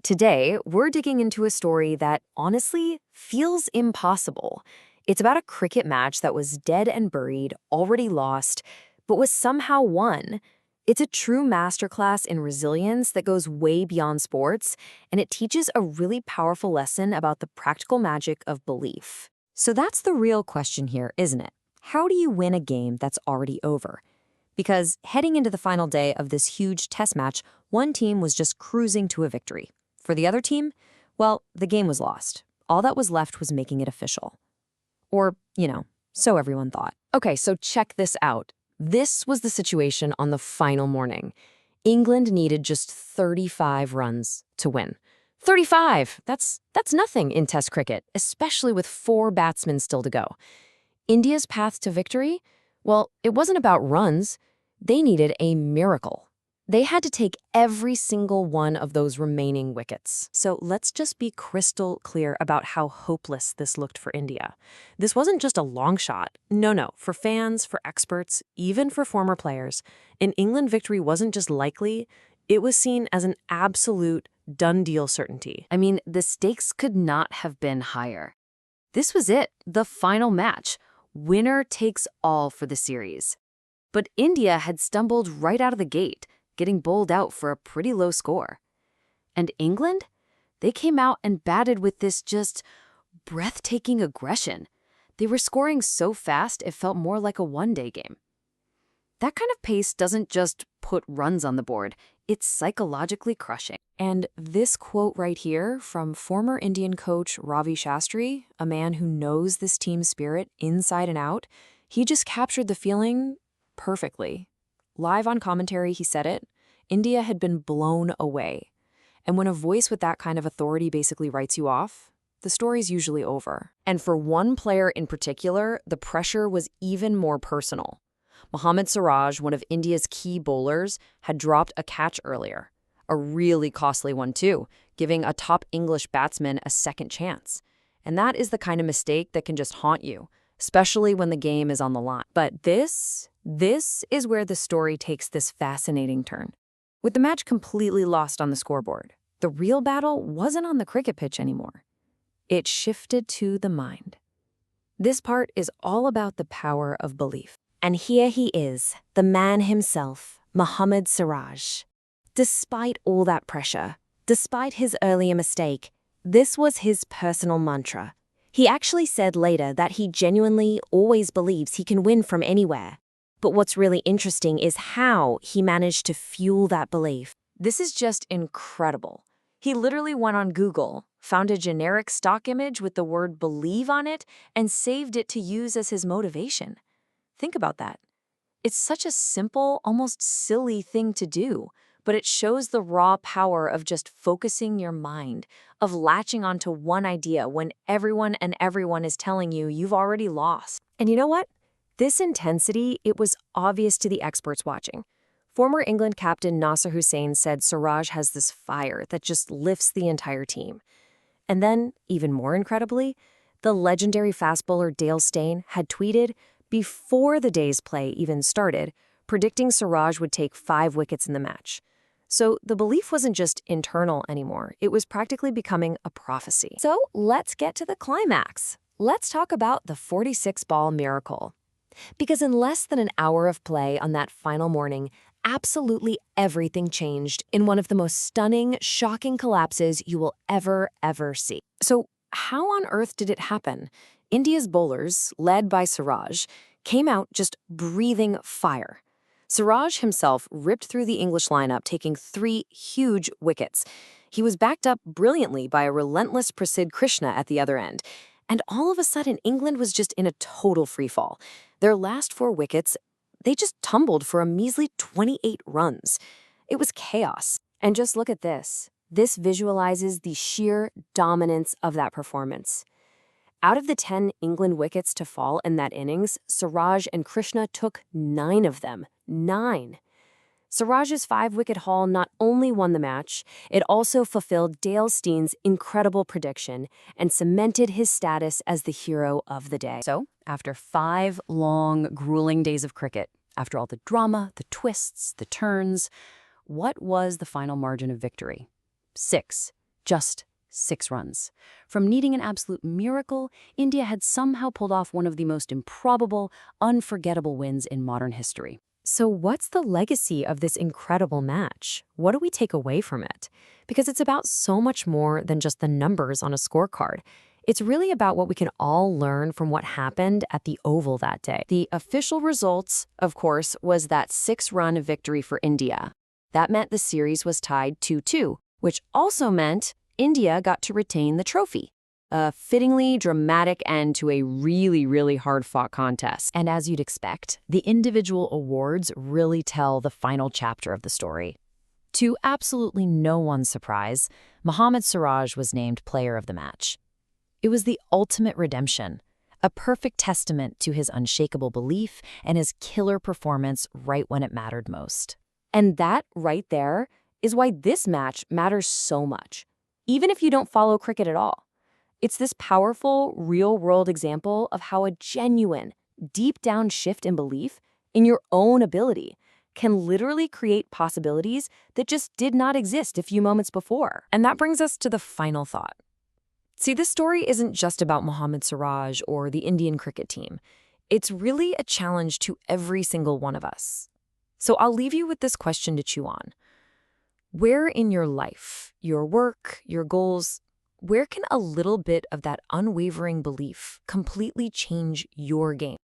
Today, we're digging into a story that honestly feels impossible. It's about a cricket match that was dead and buried, already lost, but was somehow won. It's a true masterclass in resilience that goes way beyond sports, and it teaches a really powerful lesson about the practical magic of belief. So that's the real question here, isn't it? How do you win a game that's already over? Because heading into the final day of this huge test match, one team was just cruising to a victory. For the other team, well, the game was lost. All that was left was making it official. Or, so everyone thought. Okay, so check this out. This was the situation on the final morning. England needed just 35 runs to win. 35! That's nothing in Test cricket, especially with 4 batsmen still to go. India's path to victory? Well, it wasn't about runs. They needed a miracle. They had to take every single one of those remaining wickets. So let's just be crystal clear about how hopeless this looked for India. This wasn't just a long shot. No. For fans, for experts, even for former players, an England victory wasn't just likely, it was seen as an absolute done-deal certainty. I mean, the stakes could not have been higher. This was it, the final match. Winner takes all for the series. But India had stumbled right out of the gate, getting bowled out for a pretty low score. And England? They came out and batted with this just breathtaking aggression. They were scoring so fast it felt more like a one-day game. That kind of pace doesn't just put runs on the board, it's psychologically crushing. And this quote right here from former Indian coach Ravi Shastri, a man who knows this team's spirit inside and out, he just captured the feeling perfectly. Live on commentary, he said it, India had been blown away. And when a voice with that kind of authority basically writes you off, the story's usually over. And for one player in particular, the pressure was even more personal. Mohammed Siraj, one of India's key bowlers, had dropped a catch earlier. A really costly one too, giving a top English batsman a second chance. And that is the kind of mistake that can just haunt you, especially when the game is on the line. But this is where the story takes this fascinating turn. With the match completely lost on the scoreboard, the real battle wasn't on the cricket pitch anymore. It shifted to the mind. This part is all about the power of belief. And here he is, the man himself, Mohammed Siraj. Despite all that pressure, despite his earlier mistake, this was his personal mantra. He actually said later that he genuinely always believes he can win from anywhere. But what's really interesting is how he managed to fuel that belief. This is just incredible. He literally went on Google, found a generic stock image with the word believe on it, and saved it to use as his motivation. Think about that. It's such a simple, almost silly thing to do, but it shows the raw power of just focusing your mind, of latching onto one idea when everyone is telling you you've already lost. And you know what? This intensity, it was obvious to the experts watching. Former England captain Nasser Hussain said Siraj has this fire that just lifts the entire team. And then, even more incredibly, the legendary fast bowler Dale Steyn had tweeted, before the day's play even started, predicting Siraj would take 5 wickets in the match. So the belief wasn't just internal anymore. It was practically becoming a prophecy. So let's get to the climax. Let's talk about the 46-ball miracle. Because in less than an hour of play on that final morning, absolutely everything changed in one of the most stunning, shocking collapses you will ever see. So how on earth did it happen? India's bowlers, led by Siraj, came out just breathing fire. Siraj himself ripped through the English lineup, taking 3 huge wickets. He was backed up brilliantly by a relentless Prasidh Krishna at the other end. And all of a sudden, England was just in a total freefall. Their last 4 wickets, they just tumbled for a measly 28 runs. It was chaos. And just look at this. This visualizes the sheer dominance of that performance. Out of the 10 England wickets to fall in that innings, Siraj and Krishna took 9 of them. 9. Siraj's 5-wicket haul not only won the match, it also fulfilled Dale Steyn's incredible prediction and cemented his status as the hero of the day. So, after 5 long, grueling days of cricket, after all the drama, the twists, the turns, what was the final margin of victory? 6. Just 6 runs. From needing an absolute miracle, India had somehow pulled off one of the most improbable, unforgettable wins in modern history. So what's the legacy of this incredible match? What do we take away from it? Because it's about so much more than just the numbers on a scorecard. It's really about what we can all learn from what happened at the Oval that day. The official results, of course, was that 6-run victory for India. That meant the series was tied 2-2, which also meant India got to retain the trophy. A fittingly dramatic end to a really, really hard-fought contest. And as you'd expect, the individual awards really tell the final chapter of the story. To absolutely no one's surprise, Mohammed Siraj was named player of the match. It was the ultimate redemption, a perfect testament to his unshakable belief and his killer performance right when it mattered most. And that right there is why this match matters so much, even if you don't follow cricket at all. It's this powerful, real-world example of how a genuine, deep-down shift in belief in your own ability can literally create possibilities that just did not exist a few moments before. And that brings us to the final thought. See, this story isn't just about Mohammed Siraj or the Indian cricket team. It's really a challenge to every single one of us. So I'll leave you with this question to chew on. Where in your life, your work, your goals, where can a little bit of that unwavering belief completely change your game?